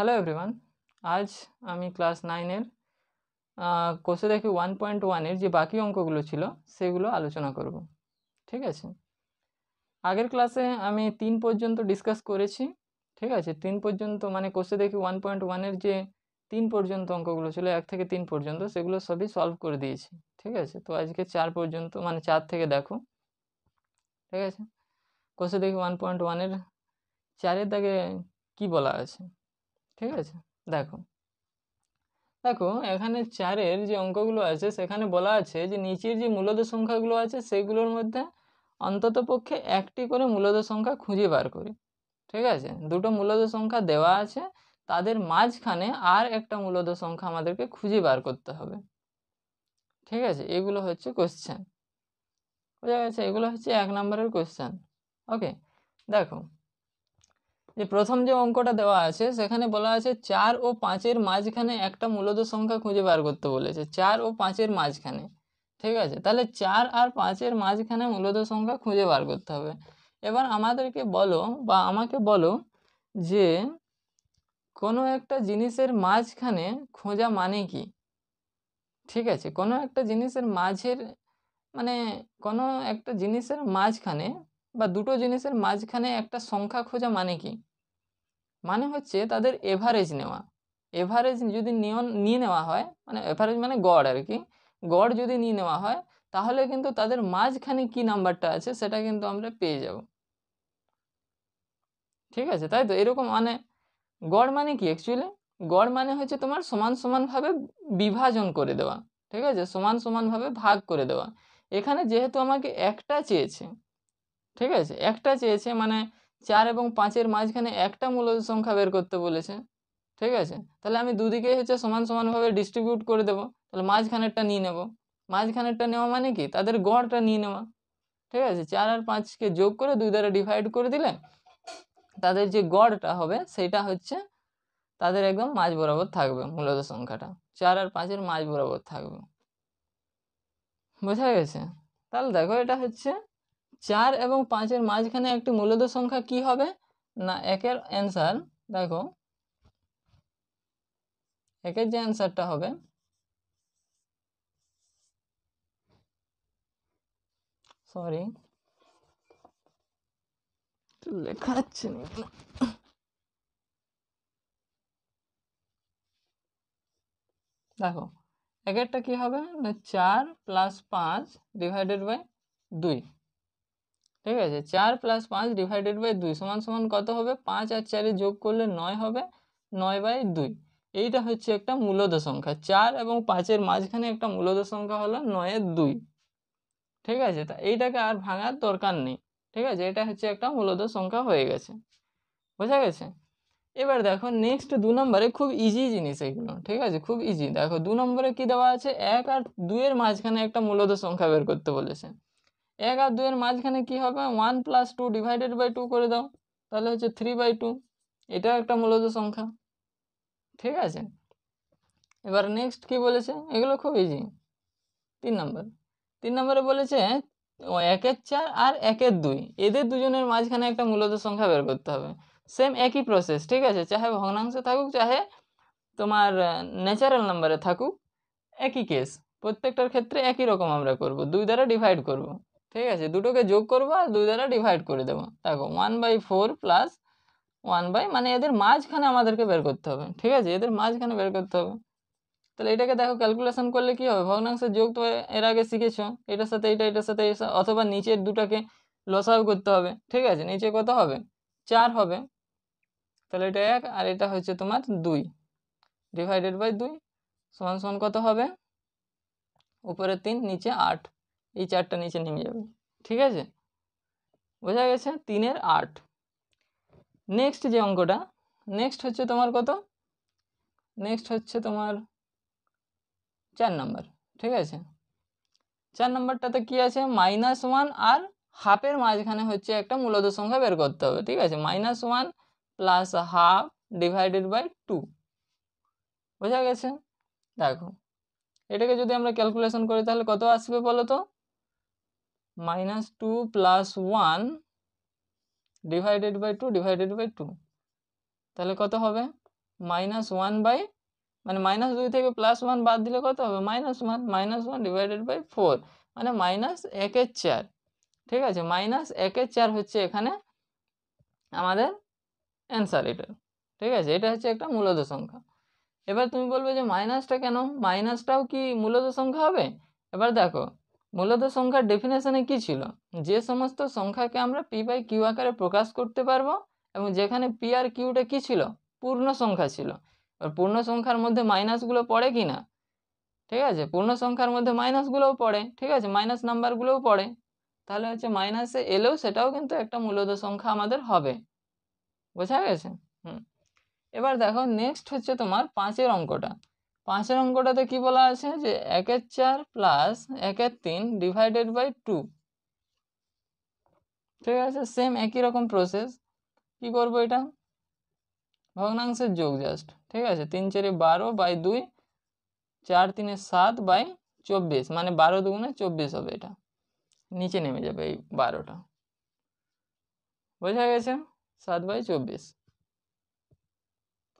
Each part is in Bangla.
হ্যালো এভরিওয়ান, আজ আমি ক্লাস 9-এর কোষে দেখি 1.1-এর যে বাকি অঙ্কগুলো ছিল সেগুলো আলোচনা করব। ঠিক আছে, আগের ক্লাসে আমি 3 পর্যন্ত ডিসকাস করেছি। ঠিক আছে, 3 পর্যন্ত মানে কোষে দেখি 1.1-এর যে 3 পর্যন্ত অঙ্কগুলো ছিল 1 থেকে 3 পর্যন্ত সেগুলো সবই সলভ করে দিয়েছি। ঠিক আছে, তো আজকে 4 পর্যন্ত মানে 4 থেকে দেখো। ঠিক আছে, কোষে দেখি 1.1-এর 4-এর দাগে কী বলা আছে। ঠিক আছে, দেখো দেখো এখানে 4-এর যে অঙ্কগুলো আছে সেখানে বলা আছে যে নিচের যে মূলদ সংখ্যাগুলো আছে সেগুলোর মধ্যে অন্ততপক্ষে একটি করে মূলদ সংখ্যা খুঁজে বার করি। ঠিক আছে, দুটো মূলদ সংখ্যা দেওয়া আছে, তাদের মাঝখানে আর একটা মূলদ সংখ্যা আমাদেরকে খুঁজে বার করতে হবে। ঠিক আছে, এগুলো হচ্ছে কোশ্চেন, বোঝা গেছে? এগুলো হচ্ছে 1 নম্বরের কোশ্চেন। ওকে, দেখো যে প্রথম যে অঙ্কটা দেওয়া আছে সেখানে বলা আছে 4 ও 5-এর মাঝখানে একটা মূলদ সংখ্যা খুঁজে বার করতে বলেছে, 4 ও 5-এর মাঝখানে। ঠিক আছে, তাহলে 4 আর 5-এর মাঝখানে মূলদ সংখ্যা খুঁজে বার করতে হবে। এবার আমাদেরকে বলো বা আমাকে বলো যে কোনো একটা জিনিসের মাঝখানে খোঁজা মানে কি। ঠিক আছে, কোনো একটা জিনিসের মাঝের মানে কোনো একটা জিনিসের মাঝখানে বা দুটো জিনিসের মাঝখানে একটা সংখ্যা খোঁজা মানে কি, মানে হচ্ছে তাদের এভারেজ নেওয়া। এভারেজ যদি নিয়ে নেওয়া হয়, মানে এভারেজ মানে গড় আর কি, গড় যদি নিয়ে নেওয়া হয় তাহলে কিন্তু তাদের মাঝখানে কি নাম্বারটা আছে সেটা কিন্তু আমরা পেয়ে যাব। ঠিক আছে, তাই তো এরকম মানে গড় মানে কি অ্যাকচুয়ালি, গড় মানে হচ্ছে তোমার সমান সমানভাবে বিভাজন করে দেওয়া। ঠিক আছে, সমান সমানভাবে ভাগ করে দেওয়া। এখানে যেহেতু আমাকে একটা চেয়েছে, ঠিক আছে, একটা চেয়েছে মানে 4 এবং 5-এর মাঝখানে একটা মূলদ সংখ্যা বের করতে বলেছে। ঠিক আছে, তাহলে আমি দুদিকে হচ্ছে সমান সমানভাবে ডিস্ট্রিবিউট করে দেবো, তাহলে মাঝখানেরটা নিয়ে নেব। মাঝখানেরটা নেওয়া মানে কি তাদের গড়টা নিয়ে নেওয়া। ঠিক আছে, 4 আর 5-কে যোগ করে 2 দ্বারা ডিভাইড করে দিলে তাদের যে গড়টা হবে সেটা হচ্ছে তাদের একদম মাঝ বরাবর থাকবে, মূলদ সংখ্যাটা 4 আর 5-এর মাঝ বরাবর থাকবে। বোঝা গেছে? তাহলে দেখো এটা হচ্ছে 4 এবং 5-এর মাঝখানে একটি মূলদ সংখ্যা কি হবে না, একের অ্যান্সার দেখো, একের যে অ্যান্সারটা হবে সরি লেখা যাচ্ছে না, দেখো একেরটা কি হবে না 4 + 5 ডিভাইডেড বাই 2। ঠিক আছে, 4 + 5 ডিভাইডেড বাই 2 সমান সমান কত হবে, 5 আর 4 যোগ করলে 9 হবে, 9/2। এইটা হচ্ছে একটা মূলদ সংখ্যা, 4 এবং 5-এর মাঝখানে একটা মূলদ সংখ্যা হলো 9/2। ঠিক আছে, তা এইটাকে আর ভাঙার দরকার নেই। ঠিক আছে, এটা হচ্ছে একটা মূলদ সংখ্যা হয়ে গেছে, বোঝা গেছে? এবার দেখো নেক্সট 2 নম্বরে খুব ইজি জিনিস এগুলো। ঠিক আছে, খুব ইজি। দেখো 2 নম্বরে কি দেওয়া আছে, 1 আর 2-এর মাঝখানে একটা মূলদ সংখ্যা বের করতে বলেছে। 1 আর 2-এর মাঝখানে কি হবে, 1 + 2 ডিভাইডেড বাই 2 করে দাও, তাহলে হচ্ছে 3/2। এটাও একটা মূলদ সংখ্যা। ঠিক আছে, এবার নেক্সট কি বলেছে, এগুলো খুব ইজি। 3 নম্বরে বলেছে 1-এর 4 আর 1-এর 2 এদের দুজনের মাঝখানে একটা মূলদ সংখ্যা বের করতে হবে। সেম একই প্রসেস। ঠিক আছে, চাহে ভগ্নাংশে থাকুক চাহে তোমার ন্যাচারাল নাম্বারে থাকুক, একই কেস। প্রত্যেকটার ক্ষেত্রে একই রকম আমরা করব, 2 দ্বারা ডিভাইড করব। ঠিক আছে, দুটোকে যোগ করব আর 2 দ্বারা ডিভাইড করে দেবো। দেখো 1/4 প্লাস 1 মানে এদের মাঝখানে আমাদেরকে বের করতে হবে। ঠিক আছে, এদের মাঝখানে বের করতে হবে। তাহলে এটাকে দেখো ক্যালকুলেশন করলে কি হবে, ভগ্নাংশের যোগ তো এর আগে শিখেছো, এটার সাথে এটা, এটার সাথে এটা, অথবা নিচের দুটাকে লসাগু করতে হবে। ঠিক আছে, নিচে কত হবে 4 হবে, তাহলে এটা 1 আর এটা হচ্ছে তোমার 2 ডিভাইডেড বাই 2 সমান সমান কত হবে, উপরে 3 নিচে 8, এই 4টা নিচে নেমে যাবে। ঠিক আছে, বোঝা গেছে? 3-এর 8। নেক্সট যে অঙ্কটা, নেক্সট হচ্ছে তোমার কত, নেক্সট হচ্ছে তোমার 4 নাম্বার। ঠিক আছে, 4 নাম্বারটাতে কি আছে, -1 আর হাফের মাঝখানে হচ্ছে একটা মূলদ সংখ্যা বের করতে হবে। ঠিক আছে, -1 + ½ ডিভাইডেড বাই 2। বোঝা গেছে? দেখো এটাকে যদি আমরা ক্যালকুলেশন করি তাহলে কত আসবে বলো তো, -2 + 1 ডিভাইডেড বাই 2 ডিভাইডেড বাই 2, তাহলে কত হবে -1 বাই মানে -2 থেকে +1 বাদ দিলে কত হবে -1, -1 ডিভাইডেড বাই 4 মানে -1/4। ঠিক আছে, -1/4 হচ্ছে এখানে আমাদের অ্যান্সার এটা। ঠিক আছে, এটা হচ্ছে একটা মূলদ সংখ্যা। এবার তুমি বলবে যে মাইনাসটা কেন, মাইনাসটাও কি মূলদ সংখ্যা হবে? এবার দেখো মূলদ সংখ্যার ডেফিনেশনে কি ছিল, যে সমস্ত সংখ্যাকে আমরা p/q আকারে প্রকাশ করতে পারবো এবং যেখানে p আর qটা কি ছিল, পূর্ণ সংখ্যা ছিল। আর পূর্ণ সংখ্যার মধ্যে মাইনাসগুলো পড়ে কি না? ঠিক আছে, পূর্ণ সংখ্যার মধ্যে মাইনাসগুলোও পড়ে, ঠিক আছে, মাইনাস নাম্বারগুলোও পড়ে, তাহলে হচ্ছে মাইনাসে এলেও সেটাও কিন্তু একটা মূলদ সংখ্যা আমাদের হবে। বোঝা গেছে? এবার দেখো নেক্সট হচ্ছে তোমার 5-এর অঙ্কটা। 5-এর অঙ্কটাতে কি বলা আছে যে 1/4 প্লাস 1/3 ডিভাইডেড বাই 2। ঠিক আছে, সেম একই রকম প্রসেস। কি করবো, এটা ভগ্নাংশের যোগ জাস্ট। ঠিক আছে, 3 4 12 বাই 2, 4 3 7 বাই 24 মানে 12 দুগুণে 24 হবে, এটা নিচে নেমে যাবে এই 12টা। বোঝা গেছে? 7/24।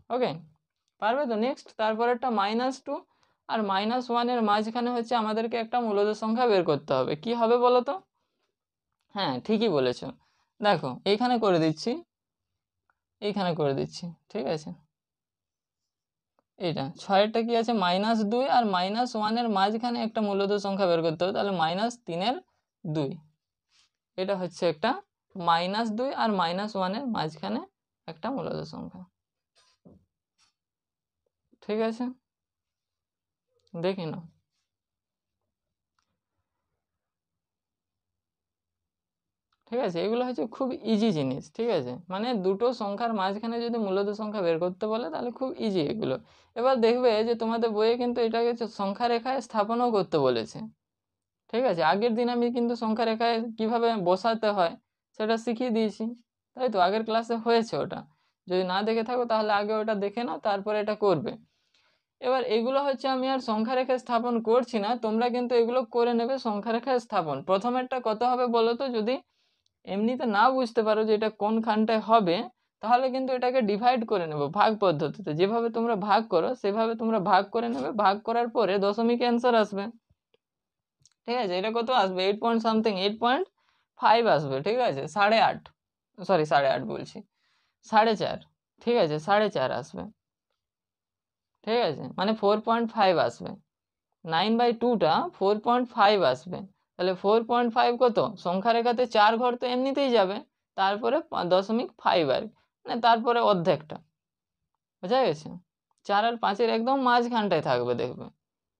ওকে, পারবে তো? নেক্সট তারপরেরটা -2 আর -1 এর মাঝখানে হচ্ছে আমাদেরকে একটা মূলদ সংখ্যা বের করতে হবে। কি হবে বলো তো? হ্যাঁ, ঠিকই বলেছো। দেখো এইখানে করে দিচ্ছি, এইখানে করে দিচ্ছি। ঠিক আছে, এইটা 6-এরটা কি আছে -2 আর -1 এর মাঝখানে একটা মূলদ সংখ্যা বের করতে হবে, তাহলে -3/2। এটা হচ্ছে একটা -2 আর -1 এর মাঝখানে একটা মূলদ সংখ্যা। ঠিক আছে, দেখি নাও। ঠিক আছে, এগুলো হচ্ছে খুব ইজি জিনিস। ঠিক আছে, মানে দুটো সংখ্যার মাঝখানে যদি মূলদ সংখ্যা বের করতে বলে তাহলে খুব ইজি এগুলো। এবার দেখবে যে তোমাদের বইয়ে কিন্তু এটাকে সংখ্যা রেখায় স্থাপনও করতে বলেছে। ঠিক আছে, আগের দিন আমি কিন্তু সংখ্যা রেখায় কিভাবে বসাতে হয় সেটা শিখিয়ে দিয়েছি, তাই তো? আগের ক্লাসে হয়েছে ওটা, যদি না দেখে থাকো তাহলে আগে ওটা দেখে নাও, তারপরে এটা করবে। এবার এগুলো হচ্ছে আমি আর সংখ্যা রেখা স্থাপন করছি না, তোমরা কিন্তু এগুলো করে নেবে সংখ্যা রেখা স্থাপন। প্রথমেরটা কত হবে বলো তো? যদি এমনিতে না বুঝতে পারো যে এটা কোন খানটায় হবে, তাহলে কিন্তু এটাকে ডিভাইড করে নেব ভাগ পদ্ধতিতে। যেভাবে তোমরা ভাগ করো সেভাবে তোমরা ভাগ করে নেবে, ভাগ করার পরে দশমিক অ্যান্সার আসবে। ঠিক আছে, এটা কত আসবে? 8 পয়েন্ট সামথিং, 8.5 আসবে। ঠিক আছে, 8.5, সরি 8.5 বলছি, 4.5। ঠিক আছে, 4.5 আসবে। ঠিক আছে, মানে 4.5 আসবে। 9/2টা 4.5 আসবে। তাহলে 4.5 কত? সংখ্যা রেখাতে 4 ঘর তো এমনিতেই যাবে, তারপরে 0.5 আর মানে তারপরে অর্ধেকটা। বোঝা গেছে? 4 আর 5-এর একদম মাঝখানটায় থাকবে, দেখবে।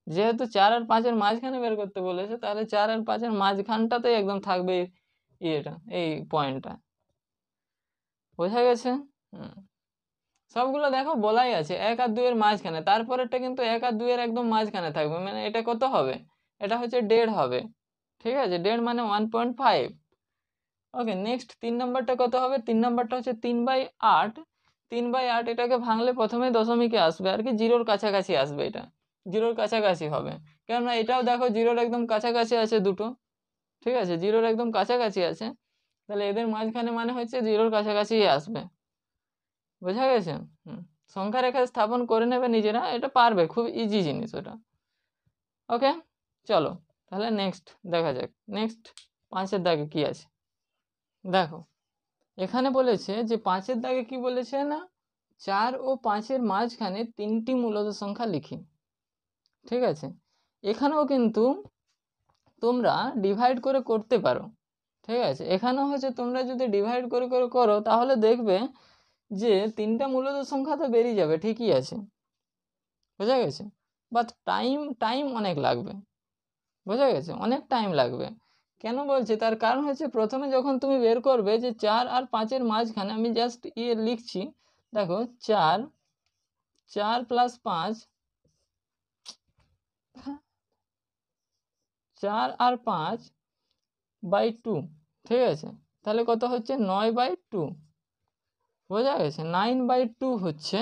যেহেতু 4 আর 5-এর মাঝখানে বের করতে বলেছে, তাহলে 4 আর 5-এর মাঝখানটাতেই একদম থাকবে ইয়েটা, এই পয়েন্টটা। বোঝা গেছে? সবগুলো দেখো বলাই আছে 1 আর 2 এর মাঝখানে, তারপরেরটা কিন্তু 1 আর 2 এর একদম মাঝখানে থাকবে, মানে এটা কত হবে? এটা হচ্ছে 1.5 হবে। ঠিক আছে, 1.5 মানে 1.5। ওকে, নেক্সট 3 নাম্বারটা কত হবে? 3 নাম্বারটা হচ্ছে 3/8। 3/8 এটাকে ভাঙলে প্রথমে দশমিকে আসবে আর কি, জিরোর কাছাকাছি আসবে, এটা জিরোর কাছাকাছি হবে। কেননা এটাও দেখো জিরোর একদম কাছাকাছি আছে দুটো। ঠিক আছে, জিরোর একদম কাছাকাছি আছে, তাহলে এদের মাঝখানে মানে হচ্ছে জিরোর কাছাকাছি আসবে। বোঝা গেছে? সংখ্যা রেখা স্থাপন করে নেবে নিজেরা, এটা পারবে, খুব ইজি জিনিস ওটা। ওকে, চলো তাহলে নেক্সট দেখা যাক। নেক্সট 5-এর দাগে কি আছে দেখো। এখানে বলেছে যে 5-এর দাগে কি বলেছে না, 4 ও 5-এর মাঝখানে 3টি মূলদ সংখ্যা লিখি। ঠিক আছে, এখানেও কিন্তু তোমরা ডিভাইড করে করতে পারো। ঠিক আছে, এখানেও হচ্ছে তোমরা যদি ডিভাইড করে করে করো তাহলে দেখবে যে 3টা মূলদ সংখ্যা তো বেরিয়ে যাবে, ঠিকই আছে। বোঝা গেছে? বাট টাইম অনেক লাগবে। বোঝা গেছে? অনেক টাইম লাগবে। কেন বলছি, তার কারণ হচ্ছে প্রথমে যখন তুমি বের করবে যে 4 আর 5-এর মাঝখানে, আমি জাস্ট লিখছি, দেখো 4 + 5, 4 আর 5/2। ঠিক আছে, তাহলে কত হচ্ছে? 9/2। বোঝা গেছে? 9/2 হচ্ছে।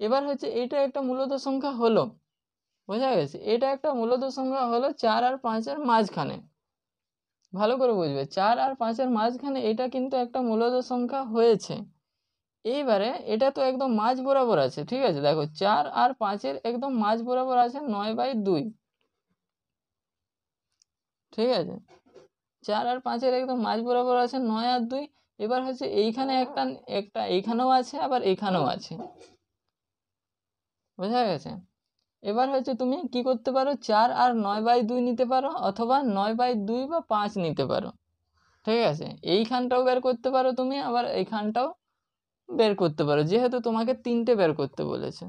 এবার হচ্ছে এটা একটা মূলদ সংখ্যা হলো। বোঝা গেছে? এটা একটা মূলদ সংখ্যা হলো 4 আর 5-এর মাঝখানে। ভালো করে বুঝবে, 4 আর 5-এর মাঝখানে এটা কিন্তু একটা মূলদ সংখ্যা হয়েছে। এইবারে এটা তো একদম মাঝ বরাবর আছে, ঠিক আছে, দেখো 4 আর 5-এর একদম মাঝ বরাবর আছে 9/2, ঠিক আছে, 4 আর 5-এর একদম মাঝ বরাবর আছে 9 আর 2। এবার হচ্ছে এইখানে একটা একটা এইখানেও আছে, আবার এইখানেও আছে, বোঝা গেছে। এবার হচ্ছে তুমি কি করতে পারো, 4 আর 9/2 নিতে পারো, অথবা 9/2 বা 5 নিতে পারো, ঠিক আছে। এইখানটাও বের করতে পারো তুমি, আবার এইখানটাও বের করতে পারো, যেহেতু তোমাকে 3টে বের করতে বলেছে,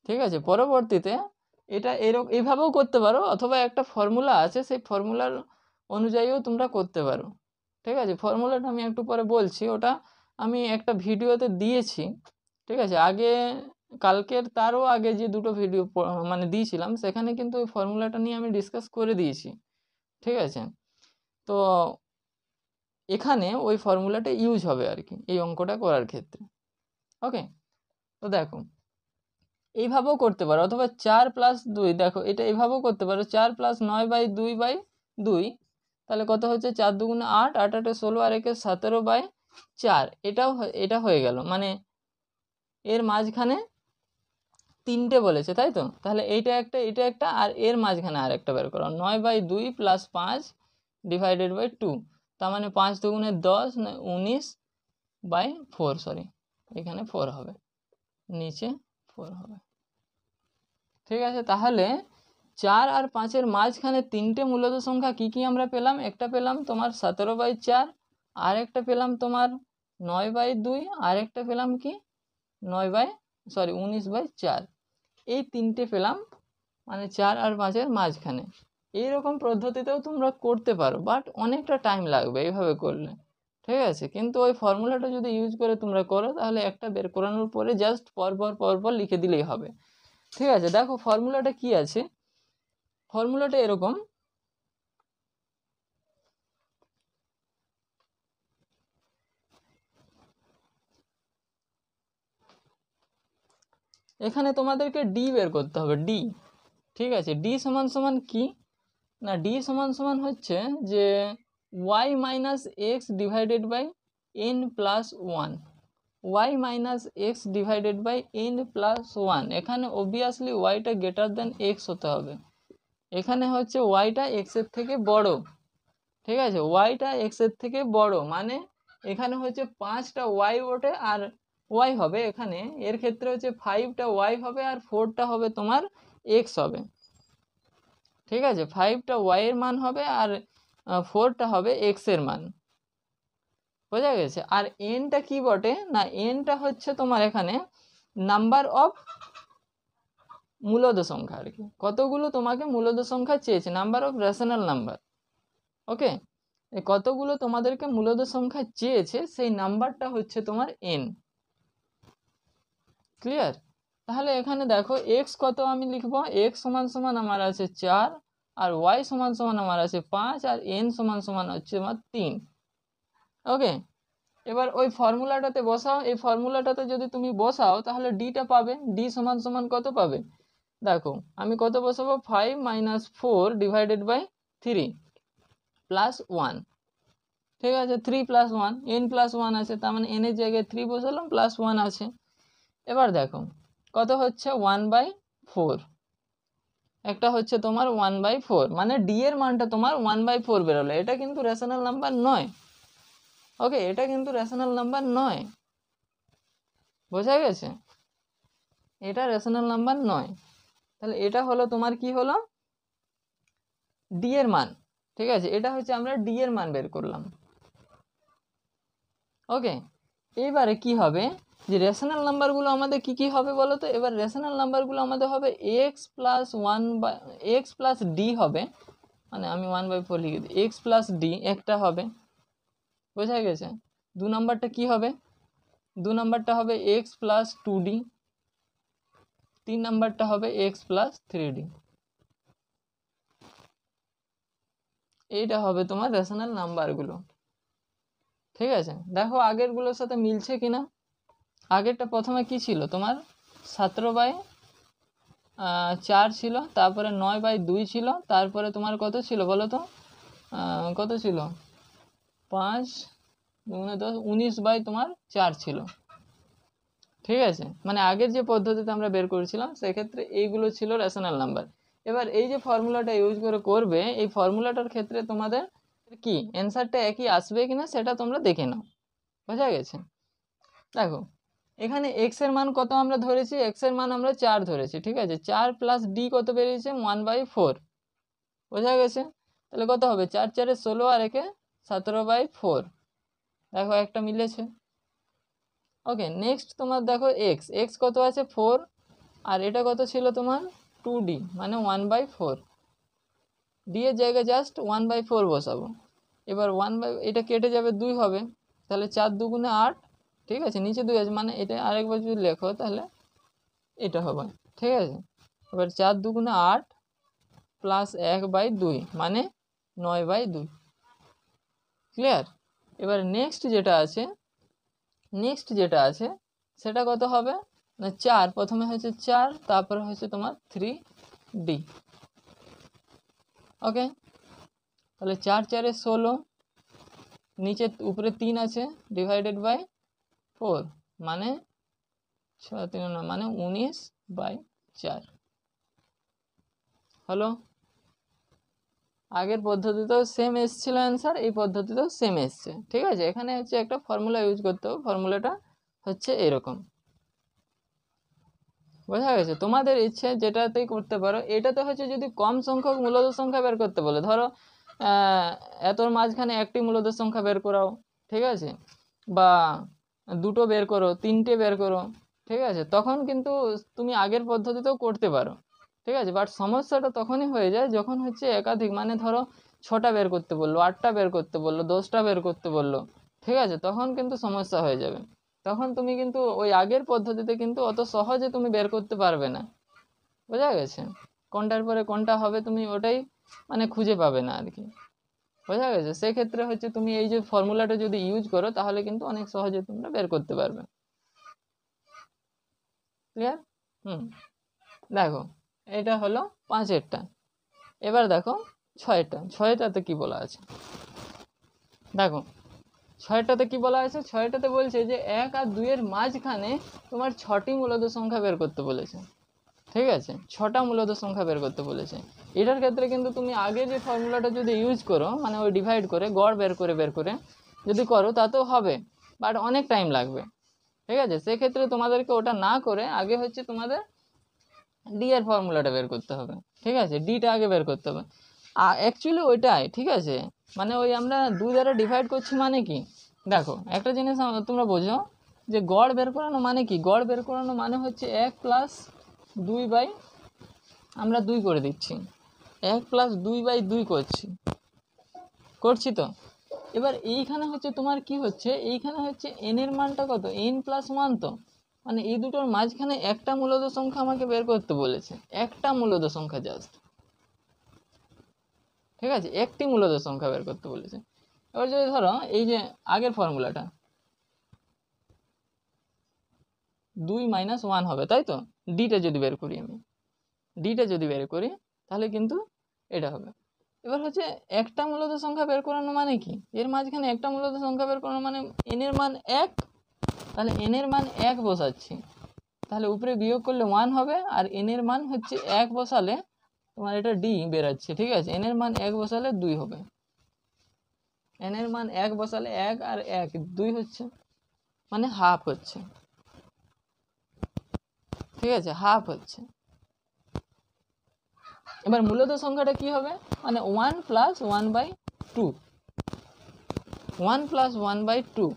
ঠিক আছে। পরবর্তীতে এটা এরকম এইভাবেও করতে পারো, অথবা একটা ফর্মুলা আছে, সেই ফর্মুলার অনুযায়ীও তোমরা করতে পারো, ঠিক আছে। ফর্মুলাটা আমি একটু পরে বলছি, ওটা আমি একটা ভিডিওতে দিয়েছি, ঠিক আছে। আগে কালকের তারও আগে যে দুটো ভিডিও মানে দিয়েছিলাম, সেখানে কিন্তু ওই ফর্মুলাটা নিয়ে আমি ডিসকাস করে দিয়েছি, ঠিক আছে। তো এখানে ওই ফর্মুলাটা ইউজ হবে আর কি এই অঙ্কটা করার ক্ষেত্রে। ওকে, তো দেখো এইভাবেও করতে পারো, অথবা 4 + 2, দেখো এটা এইভাবেও করতে পারো, 4 + 9/2/2, তাহলে কত হচ্ছে, 4 × 2 = 8, 8 × 8 = 16, আর 1 = 17/4। এটা হয়ে গেল, মানে এর মাঝখানে 3টে বলেছে, তাই তো, তাহলে এইটা একটা, এটা একটা, আর এর মাঝখানে আর একটা বের করো, 9/2 + 5/2, তার মানে 5 × 2 = 10, 19/4, সরি এখানে 4 হবে, নিচে 4 হবে, ঠিক আছে। তাহলে 4 আর 5-এর মাঝখানে 3টে মূলদ সংখ্যা কি কি আমরা পেলাম, একটা পেলাম তোমার 17/4, আর একটা পেলাম তোমার 9/2, আর একটা পেলাম কি 19/4, এই 3টে পেলাম, মানে 4 আর 5-এর মাঝখানে। এইরকম পদ্ধতিতেও তোমরা করতে পারো, বাট অনেকটা টাইম লাগবে এইভাবে করলে, ঠিক আছে। কিন্তু ওই ফর্মুলাটা যদি ইউজ করে তোমরা করো, তাহলে একটা বের করানোর পরে জাস্ট পরপর লিখে দিলেই হবে, ঠিক আছে। দেখো ফর্মুলাটা কি আছে, ফর্মুলাটা এরকম, এখানে তোমাদেরকে ডি বের করতে হবে, ডি, ঠিক আছে। ডি সমান সমান কি না, ডি সমান সমান হচ্ছে যে y - x divided by n + 1, y - x divided by n + 1। এখানে অবভিয়াসলি ওয়াইটা গ্রেটার দেন এক্স হতে হবে, এখানে হচ্ছে ওয়াইটা এক্সের থেকে বড়, ঠিক আছে, ওয়াইটা এক্সের থেকে বড়, মানে এখানে হচ্ছে 5টা ওয়াই ওঠে আর ওয়াই হবে, এখানে এর ক্ষেত্রে হচ্ছে 5টা ওয়াই হবে আর 4টা হবে তোমার এক্স হবে, ঠিক আছে। 5টা ওয়াই এর মান হবে আর 4টা হবে এক্স এর মান, বোঝা গেছে। আর এনটা কি বটে না, এনটা হচ্ছে তোমার এখানে নাম্বার অফ মূলদ সংখ্যা আর কি, কতগুলো তোমাকে মূলদ সংখ্যা চেয়েছে, নাম্বার অফ রেশনাল নাম্বার, ওকে। কতগুলো তোমাদেরকে মূলদ সংখ্যা চেয়েছে, সেই নাম্বারটা হচ্ছে তোমার এন, ক্লিয়ার। তাহলে এখানে দেখো এক্স কত আমি লিখবো, এক্স সমান সমান আমার আছে 4, আর ওয়াই সমান সমান আমার আছে 5, আর এন সমান সমান হচ্ছে আমার 3, ওকে। এবার ওই ফর্মুলাটাতে বসাও, এই ফর্মুলাটাতে যদি তুমি বসাও তাহলে ডিটা পাবে, ডি সমান সমান কত পাবে, দেখো আমি কত বসাবো, 5 - 4 ডিভাইডেড বাই 3 + 1, ঠিক আছে, 3 + 1, n + 1 আছে, তার মানে n এর জায়গায় 3 বসালাম, +1 আছে। এবার দেখো কত হচ্ছে 1/4, একটা হচ্ছে তোমার 1/4, মানে ডি এর মানটা তোমার 1/4 বেরোলো, এটা কিন্তু রেশনাল নাম্বার নয়, ওকে, এটা কিন্তু রেশনাল নাম্বার নয়, বোঝা গেছে, এটা রেশনাল নাম্বার নয়। তাহলে এটা হলো তোমার কি হলো, ডি এর মান, ঠিক আছে, এটা হচ্ছে আমরা ডি এর মান বের করলাম, ওকে। এইবারে কি হবে, যে রেশনাল নাম্বারগুলো আমাদের কি কি হবে বলো তো, এবার রেশনাল নাম্বারগুলো আমাদের হবে x + 1 বা x + d হবে, মানে আমি 1/4 লিখে দিই, x + d একটা হবে, বোঝা গেছে। 2 নাম্বারটা কি হবে, 2 নাম্বারটা হবে x + 2d, 3 নাম্বারটা হবে x + 3d, এইটা হবে তোমার রেশনাল নাম্বারগুলো, ঠিক আছে। দেখো আগেরগুলোর সাথে মিলছে কিনা, আগেরটা প্রথমে কি ছিল তোমার 17/4 ছিল, তারপরে 9/2 ছিল, তারপরে তোমার কত ছিল বলো তো, কত ছিল 5 দুগুণে 10 19/4 ছিল। ঠিক আছে, মানে আগের যে পদ্ধতিতে আমরা বের করেছিলাম সেক্ষেত্রে এইগুলো ছিল রেশনাল নাম্বার। এবার এই যে ফর্মুলাটা ইউজ করে করবে, এই ফর্মুলাটার ক্ষেত্রে তোমাদের কি অ্যান্সারটা একই আসবে কিনা সেটা তোমরা দেখে নাও। বোঝা গেছে? দেখো এখানে এক্স এর মান কত আমরা ধরেছি, এক্স এর মান আমরা 4 ধরেছি। ঠিক আছে, 4 প্লাস ডি কত বেরিয়েছে 1/4। বোঝা গেছে? তাহলে কত হবে 4 4 16 আর একে 17/4। দেখো একটা মিলেছে। ওকে, নেক্সট তোমার দেখো এক্স, এক্স কত আছে 4, আর এটা কত ছিল তোমার 2d মানে 1/4। ডি এর জায়গায় জাস্ট 1/4 বসাবো। এবার এটা কেটে যাবে 2 হবে, তাহলে 4 দুগুণে 8। ঠিক আছে, নিচে 2 আছে মানে এটা আরেকবার যদি লেখো তাহলে এটা হবে। ঠিক আছে, এবার 4 দুগুণে 8 প্লাস 1/2 মানে 9/2। ক্লিয়ার? এবার নেক্সট যেটা আছে সেটা কত হবে না 4, প্রথমে হচ্ছে 4 তারপরে হচ্ছে তোমার 3d। ওকে, তাহলে 4 4 16, নিচে উপরে 3 আছে ডিভাইডেড বাই 4 মানে 6 3 9 মানে 19/4 হলো। আগের পদ্ধতিতেও সেম এসেছিল অ্যান্সার, এই পদ্ধতিতেও সেম এসছে। ঠিক আছে, এখানে হচ্ছে একটা ফর্মুলা ইউজ করতে হবে, ফর্মুলাটা হচ্ছে এরকম। বোঝা গেছে? তোমাদের ইচ্ছে যেটাতেই করতে পারো। এটাতে হচ্ছে যদি কম সংখ্যক মূলদ সংখ্যা বের করতে বলে, ধরো এতর মাঝখানে একটি মূলদ সংখ্যা বের করাও, ঠিক আছে, বা দুটো বের করো, তিনটে বের করো, ঠিক আছে, তখন কিন্তু তুমি আগের পদ্ধতিতেও করতে পারো। ঠিক আছে, বাট সমস্যাটা তখনই হয়ে যায় যখন হচ্ছে একাধিক, মানে ধরো 6টা বের করতে বললো, 8টা বের করতে বললো, 10টা বের করতে বললো। ঠিক আছে, তখন কিন্তু সমস্যা হয়ে যাবে। তখন তুমি কিন্তু ওই আগের পদ্ধতিতে কিন্তু অত সহজে তুমি বের করতে পারবে না। বোঝা গেছে? কোনটার পরে কোনটা হবে তুমি ওটাই মানে খুঁজে পাবে না আর কি। বোঝা গেছে? সেক্ষেত্রে হচ্ছে তুমি এই যে ফর্মুলাটা যদি ইউজ করো তাহলে কিন্তু অনেক সহজে তোমরা বের করতে পারবে। ক্লিয়ার? দেখো এটা হলো 5-এরটা। এবার দেখো 6-টা। 6টাতে কি বলা আছে দেখো, 6টাতে কি বলা আছে, 6টাতে বলছে যে 1 আর 2 এর মাঝখানে তোমার 6টি মূলদ সংখ্যা বের করতে বলেছে। ঠিক আছে, 6টা মূলদ সংখ্যা বের করতে বলেছে। এটার ক্ষেত্রে কিন্তু তুমি আগে যে ফর্মুলাটা যদি ইউজ করো, মানে ওই ডিভাইড করে গড় বের করে যদি করো তাতেও হবে, বাট অনেক টাইম লাগবে। ঠিক আছে, সেক্ষেত্রে তোমাদেরকে ওটা না করে আগে হচ্ছে তোমাদের ডি এর ফর্মুলাটা বের করতে হবে। ঠিক আছে, ডিটা আগে বের করতে হবে। অ্যাকচুয়ালি ওইটাই ঠিক আছে, মানে ওই আমরা 2 দ্বারা ডিভাইড করছি মানে কি, দেখো একটা জিনিস তোমরা বোঝো যে গড় বের করানো মানে কি, গড় বের করানো মানে হচ্ছে 1 + 2 আমরা 2 করে দিচ্ছি, 1 + 2/2 করছি তো। এবার এইখানে হচ্ছে তোমার কি হচ্ছে, এইখানে হচ্ছে n এর মানটা কত n+1, তো মানে এই দুটোর মাঝখানে একটা মূলদ সংখ্যা আমাকে বের করতে বলেছে, একটা মূলদ সংখ্যা জাস্ট। ঠিক আছে, একটি মূলদ সংখ্যা বের করতে বলেছে। এবার যদি ধরো এই যে আগের ফর্মুলাটা 2 - 1 হবে, তাই তো, ডিটা যদি বের করি তাহলে কিন্তু এটা হবে। এবার হচ্ছে একটা মূলদ সংখ্যা বের করানো মানে কি, এর মাঝখানে একটা মূলদ সংখ্যা বের করানো মানে n এর মান 1, তাহলে n এর মান 1 বসাচ্ছি, তাহলে উপরে বিয়োগ করলে 1 হবে, আর n এর মান হচ্ছে 1 বসালে তোমার এটা ডি বেরাচ্ছে। ঠিক আছে, n এর মান 1 বসালে 2 হবে, n এর মান 1 বসালে 1 আর 1 2 হচ্ছে, মানে হাফ হচ্ছে। ঠিক আছে, হাফ হচ্ছে। এবার মূলত সংখ্যাটা কি হবে, মানে 1 + 1/2, 1 + 1/2।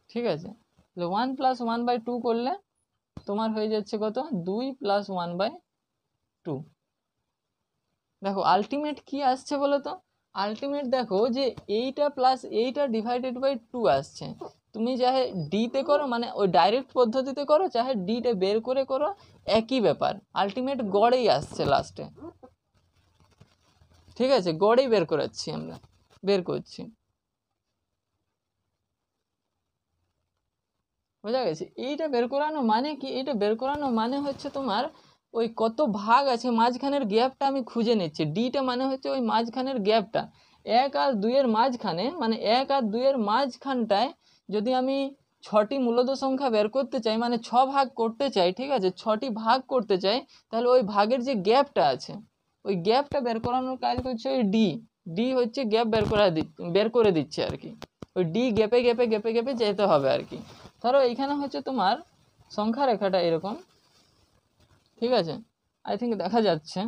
ঠিক আছে, তাহলে 1 + 1/2 করলে তোমার হয়ে যাচ্ছে কত 2 + 1/2। দেখো আলটিমেট কি আসছে বলো তো, আলটিমেট দেখো যে এইটা প্লাস এইটা ডিভাইডেড বাই 2 আসছে। তুমি চাহে ডিতে করো, মানে ওই ডাইরেক্ট পদ্ধতিতে করো, চাহে ডিটা বের করে করো, একই ব্যাপার, আলটিমেট গড়েই আসছে লাস্টে। ঠিক আছে, গড়েই বের করাচ্ছি, আমরা বের করছি। বোঝা গেছে? এইটা বের করানো মানে কি, এইটা বের করানো মানে হচ্ছে তোমার ওই কত ভাগ আছে মাঝখানের গ্যাপটা আমি খুঁজে নিচ্ছি, ডিটা মানে হচ্ছে ওই মাঝখানের গ্যাপটা। 1 আর 2 এর মাঝখানে, মানে 1 আর 2 এর মাঝখানটায় যদি আমি 6টি মূলদ সংখ্যা বের করতে চাই, মানে 6 ভাগ করতে চাই, ঠিক আছে, 6টি ভাগ করতে চাই, তাহলে ওই ভাগের যে গ্যাপটা আছে ওই গ্যাপটা বের করানোর কাজ করছে ওই ডি হচ্ছে গ্যাপ বের করে দিচ্ছে আর কি। ওই ডি গ্যাপে গ্যাপে গ্যাপে গ্যাপে যেতে হবে আর কি। ধরো এইখানে হচ্ছে তোমার সংখ্যা রেখাটা এরকম, ঠিক আছে, আই থিঙ্ক দেখা যাচ্ছে।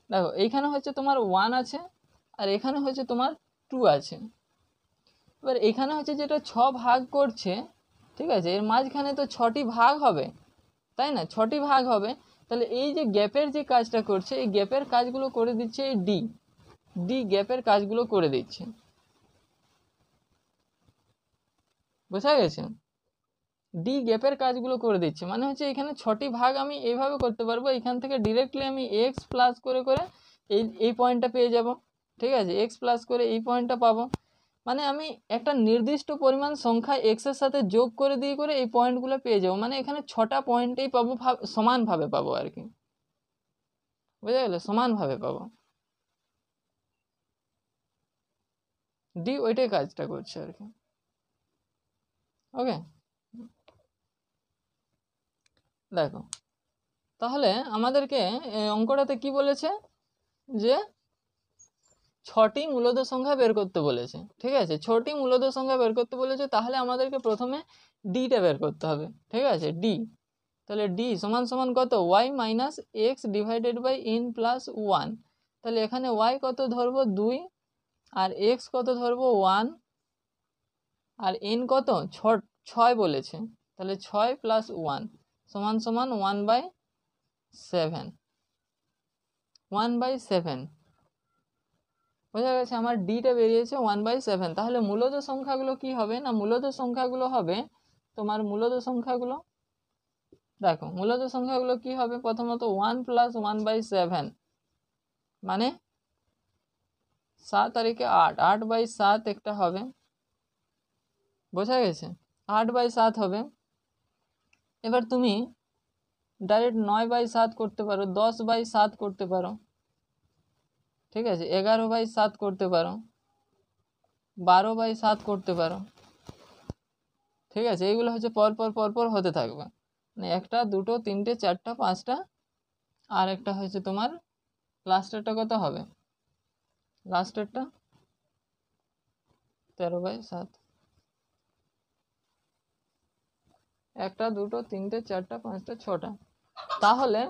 দেখো এইখানে হচ্ছে তোমার 1 আছে আর এখানে হচ্ছে তোমার 2 আছে। এবার এখানে হচ্ছে যেটা 6 ভাগ করছে, ঠিক আছে, এর মাঝখানে তো 6টি ভাগ হবে, তাই না, 6টি ভাগ হবে। তাহলে এই যে গ্যাপের যে কাজটা করছে, এই গ্যাপের কাজগুলো করে দিচ্ছে এই ডি গ্যাপের কাজগুলো করে দিচ্ছে। বোঝা গেছে? ডি গ্যাপের কাজগুলো করে দিচ্ছে, মানে হচ্ছে এখানে 6টি ভাগ আমি এইভাবে করতে পারবো, এখান থেকে ডিরেক্টলি আমি এক্স প্লাস করে করে এই পয়েন্টটা পেয়ে যাব, ঠিক আছে, এক্স প্লাস করে এই পয়েন্টটা পাবো। মানে আমি একটা নির্দিষ্ট পরিমাণ সংখ্যা এক্স এর সাথে যোগ করে দিয়ে করে এই পয়েন্টগুলো পেয়ে যাবো, মানে এখানে 6টা পয়েন্টেই পাবো, সমানভাবে পাবো আর কি। বুঝা গেল? সমানভাবে পাবো। ডি ওইটাই কাজটা করছে আর কি। ওকে, দেখো তাহলে আমাদেরকে অঙ্কটাতে কি বলেছে, যে 6টি মূলদ সংখ্যা বের করতে বলেছে, ঠিক আছে, 6টি মূলদ সংখ্যা বের করতে বলেছে। তাহলে আমাদেরকে প্রথমে ডিটা বের করতে হবে, ঠিক আছে, ডি। তাহলে ডি সমান সমান কত, Y minus X divided by N plus 1। তাহলে এখানে ওয়াই কত ধরবো 2, আর এক্স কত ধরবো 1, আর এন কত 6 বলেছে, তাহলে 6 প্লাস 1 সমান সমান 1/7। 1/7 বোঝা গেছে? আমার ডিটা বেরিয়েছে 1/7। তাহলে মূলদ সংখ্যাগুলো কি হবে না, মূলদ সংখ্যাগুলো হবে তোমার, মূলদ সংখ্যাগুলো দেখো, মূলদ সংখ্যাগুলো কি হবে, প্রথমত 1 প্লাস 1/7 মানে 7 আর 8, 8/7 একটা হবে, বোঝা গেছে, 8/7 হবে। এবার তুমি ডাইরেক্ট 9/7 করতে পারো, 10/7 করতে পারো, ঠিক আছে, 11/7 করতে পারো, 12/7 করতে পারো, ঠিক আছে। এইগুলো হচ্ছে পরপর পরপর হতে থাকবে, মানে 1টা 2টো 3টে 4টা 5টা, আর একটা হচ্ছে তোমার লাস্টেরটা কত হবে, লাস্টেরটা 13/7। 1টা 2টো 3টে 4টা 5টা 6টা। তাহলে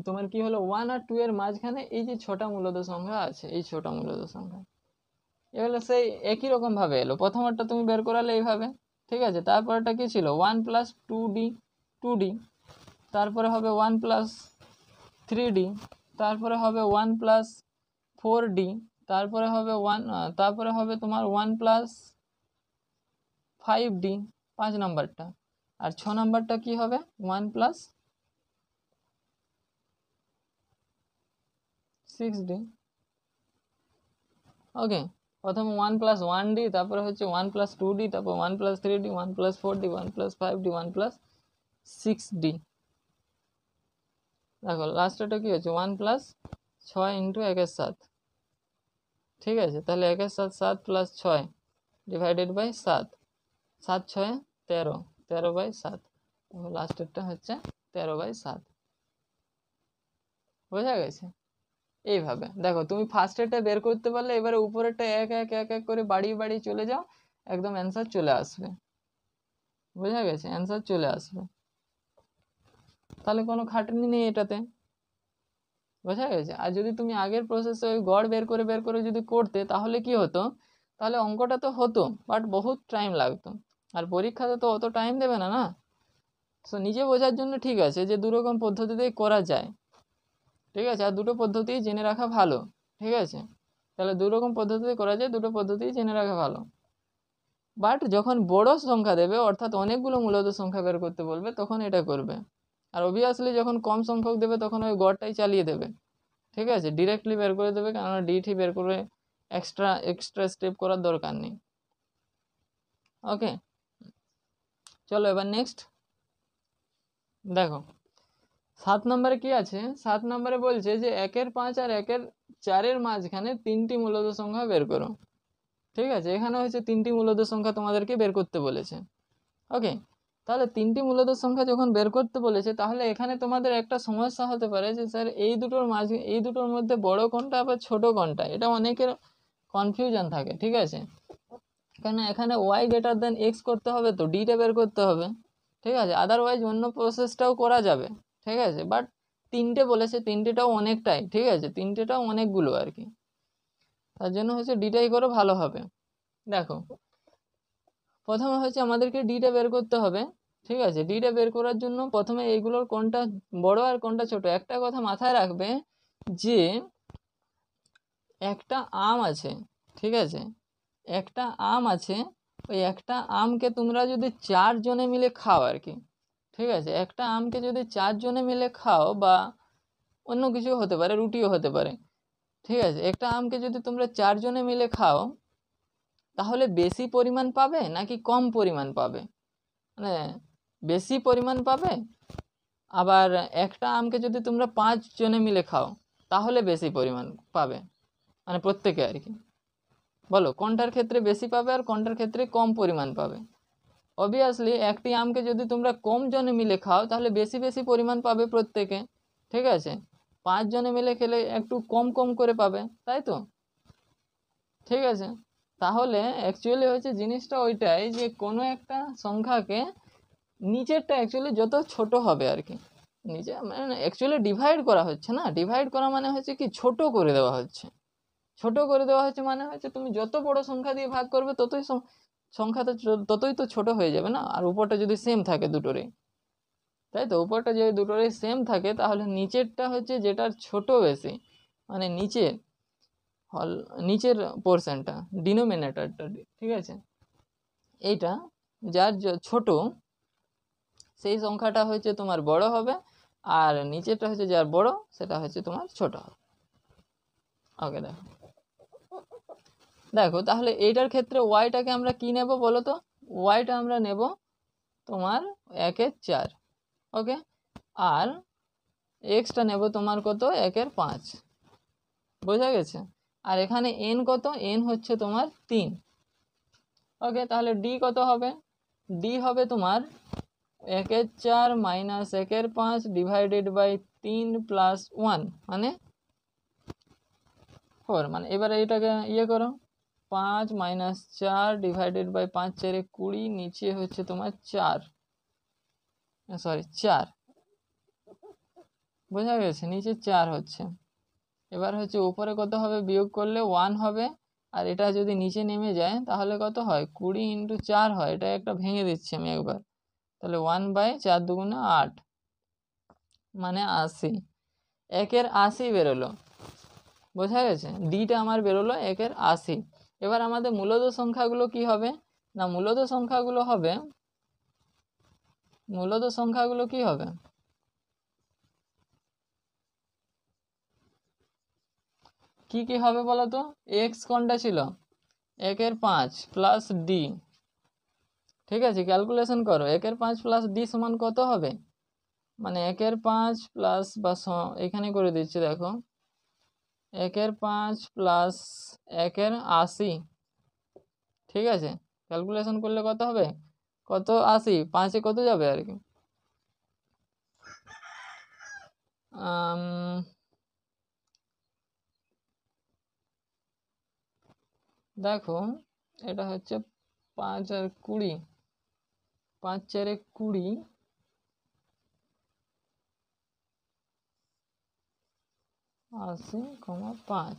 তোমার কি হলো, 1 আর 2 এর মাঝখানে এই যে 6টা মূলদ সংখ্যা আছে, এই 6টা মূলদ সংখ্যা এগুলো সেই একই রকম ভাবে এলো। প্রথমটা তুমি বের করালে এইভাবে, ঠিক আছে, তারপরটা কি ছিল 1 প্লাস 2d, তারপরে হবে 1 প্লাস 3d, তারপরে হবে 1 প্লাস 4d, তারপরে হবে তারপরে হবে তোমার 1 প্লাস 5d 5 নাম্বারটা, আর 6 নাম্বারটা কি হবে 1 প্লাস 6d। ওকে, প্রথমে 1 প্লাস 1d, তারপরে হচ্ছে 1 প্লাস 2d, তারপর 1 plus 3d, 1 plus 4d, 1 plus 5d, 1 plus 6d। দেখো লাস্টটা কি হচ্ছে 1 প্লাস 6 ইন্টু 1/7, ঠিক আছে, তাহলে 1/7 7 প্লাস 6 ডিভাইডেড বাই 7, 7 6 13, 13/7, লাস্টেরটা হচ্ছে 13/7। বোঝা গেছে? এইভাবে দেখো, তুমি ফার্স্টেরটা বের করতে পারলে, এবারে উপরেরটা এক এক এক এক করে বাড়িয়ে বাড়িয়ে চলে যাও, একদম অ্যান্সার চলে আসবে। বোঝা গেছে? অ্যান্সার চলে আসবে, তাহলে কোনো খাটনি নেই এটাতে। বোঝা গেছে? আর যদি তুমি আগের প্রসেসে ওই গড় বের করে যদি করতে, তাহলে কি হতো, তাহলে অঙ্কটা তো হতো বাট বহুত টাইম লাগতো, আর পরীক্ষাতে তো অত টাইম দেবে না, না। সো নিজে বোঝার জন্য ঠিক আছে যে দুরকম পদ্ধতিতেই করা যায়, ঠিক আছে, আর দুটো পদ্ধতিই জেনে রাখা ভালো, ঠিক আছে। তাহলে দুরকম পদ্ধতিতে করা যায়, দুটো পদ্ধতিই জেনে রাখা ভালো। বাট যখন বড় সংখ্যা দেবে, অর্থাৎ অনেকগুলো মূলদ সংখ্যা বের করতে বলবে, তখন এটা করবে। আর অবভিয়াসলি যখন কম সংখ্যক দেবে, তখন ওই গড়টাই চালিয়ে দেবে, ঠিক আছে, ডিরেক্টলি বের করে দেবে, কেননা ডিটি বের করে এক্সট্রা স্টেপ করার দরকার নেই। ওকে, চলো এবার নেক্সট দেখো, 7 নম্বরে কি আছে, 7 নম্বরে বলছে যে 1/5 আর 1/4 4-এর মাঝখানে 3টি মূলদ সংখ্যা বের করো। ঠিক আছে, এখানে হচ্ছে 3টি মূলদ সংখ্যা তোমাদেরকে বের করতে বলেছে। ওকে, তাহলে 3টি মূলদ সংখ্যা যখন বের করতে বলেছে, তাহলে এখানে তোমাদের একটা সমস্যা হতে পারে যে স্যার এই দুটোর মধ্যে বড় কোনটা আবার ছোট কোনটা, এটা অনেকের কনফিউশন থাকে। ঠিক আছে, কারণ এখানে ওয়াই গ্রেটার দেন এক্স করতে হবে, তো ডিটা বের করতে হবে। ঠিক আছে, আদারওয়াইজ অন্য প্রসেসটাও করা যাবে। ঠিক আছে, বাট 3টে বলেছে, 3টেটাও অনেকটাই। ঠিক আছে, 3টেটাও অনেকগুলো আর কি, তার জন্য হচ্ছে ডিটাই করো, ভালো হবে। দেখো, প্রথমে হচ্ছে আমাদেরকে ডিটা বের করতে হবে। ঠিক আছে, ডিটা বের করার জন্য প্রথমে এইগুলোর কোনটা বড় আর কোনটা ছোট, একটা কথা মাথায় রাখবে যে একটা আম আছে। ঠিক আছে, একটা আম আছে, ওই একটা আমকে তোমরা যদি 4 জনে মিলে খাও আর কি। ঠিক আছে, একটা আমকে যদি 4 জনে মিলে খাও, বা অন্য কিছু হতে পারে, রুটিও হতে পারে। ঠিক আছে, একটা আমকে যদি তোমরা 4 জনে মিলে খাও, তাহলে বেশি পরিমাণ পাবে নাকি কম পরিমাণ পাবে? মানে বেশি পরিমাণ পাবে। আবার একটা আমকে যদি তোমরা 5 জনে মিলে খাও, তাহলে বেশি পরিমাণ পাবে, মানে প্রত্যেকে আর কি। বলো কোনটার ক্ষেত্রে বেশি পাবে আর কোনটার ক্ষেত্রে কম পরিমাণ পাবে? অবভিয়াসলি একটি আমকে যদি তোমরা কম জনে মিলে খাও, তাহলে বেশি বেশি পরিমাণ পাবে প্রত্যেকে। ঠিক আছে, 5 জনে মিলে খেলে একটু কম কম করে পাবে, তাই তো? ঠিক আছে, তাহলে অ্যাকচুয়ালি হচ্ছে জিনিসটা ওইটাই যে কোনো একটা সংখ্যাকে নিচেরটা অ্যাকচুয়ালি যত ছোট হবে আর কি, নিচে মানে অ্যাকচুয়ালি ডিভাইড করা হচ্ছে না, ডিভাইড করা মানে হচ্ছে কি ছোট করে দেওয়া হচ্ছে। ছোট করে দেওয়া হচ্ছে মানে হচ্ছে তুমি যত বড় সংখ্যা দিয়ে ভাগ করবে ততই সংখ্যাটা ততই তো ছোট হয়ে যাবে না। আর উপরটা যদি সেম থাকে দুটোরই, তাই তো, উপরটা যদি দুটোরই সেম থাকে, তাহলে নিচেরটা হচ্ছে যেটার ছোট বেশি, মানে নিচের পোর্শনটা, ডিনোমিনেটরটা। ঠিক আছে, এইটা যার ছোট, সেই সংখ্যাটা হচ্ছে তোমার বড় হবে, আর নিচেরটা হচ্ছে যার বড়, সেটা হচ্ছে তোমার ছোট হবে। ওকে, দেখো দেখো তাহলে এইটার ক্ষেত্রে ওয়াইটাকে আমরা কি নেব বলো তো? ওয়াইটা আমরা নেব তোমার 1/4। ওকে, আর এক্সটা নেব তোমার কত? 1/5। বোঝা গেছে? আর এখানে এন কত? এন হচ্ছে তোমার 3। ওকে, তাহলে ডি কত হবে? ডি হবে তোমার 1/4 মাইনাস 1/5 ডিভাইডেড বাই 3 প্লাস 1 মানে 4। মানে এবারে এটাকে ইয়ে করো, 5 মাইনাস 4 ডিভাইডেড বাই 5 4 20, নিচে হচ্ছে তোমার 4, সরি 4। বোঝা গেছে? নিচে 4 হচ্ছে। এবার হচ্ছে উপরে কত হবে? বিয়োগ করলে 1 হবে। আর এটা যদি নিচে নেমে যায় তাহলে কত হয়? 20 × 4 হয়। এটা একটা ভেঙে দিচ্ছি আমি একবার, তাহলে 1/4 দুগুণে 8 মানে 80। 1/80 বেরোলো। বোঝা গেছে? ডিটা আমার বেরোলো 1/80। এবার আমাদের মূলদ সংখ্যাগুলো কি হবে না? মূলদ সংখ্যাগুলো কি হবে? কি কি হবে বলো তো? এক্স কোনটা ছিল? 1/5 প্লাস ডি। ঠিক আছে, ক্যালকুলেশন করো। 1/5 প্লাস ডি সমান কত হবে? মানে 1/5 প্লাস, বা এখানে করে দিচ্ছি দেখো, 1/5 প্লাস 1/80। ঠিক আছে, ক্যালকুলেশন করলে কত হবে? কত? 80। 5-এ কত যাবে আর কি? দেখো, এটা হচ্ছে 5 আর 20, 5 4 20, 80,5।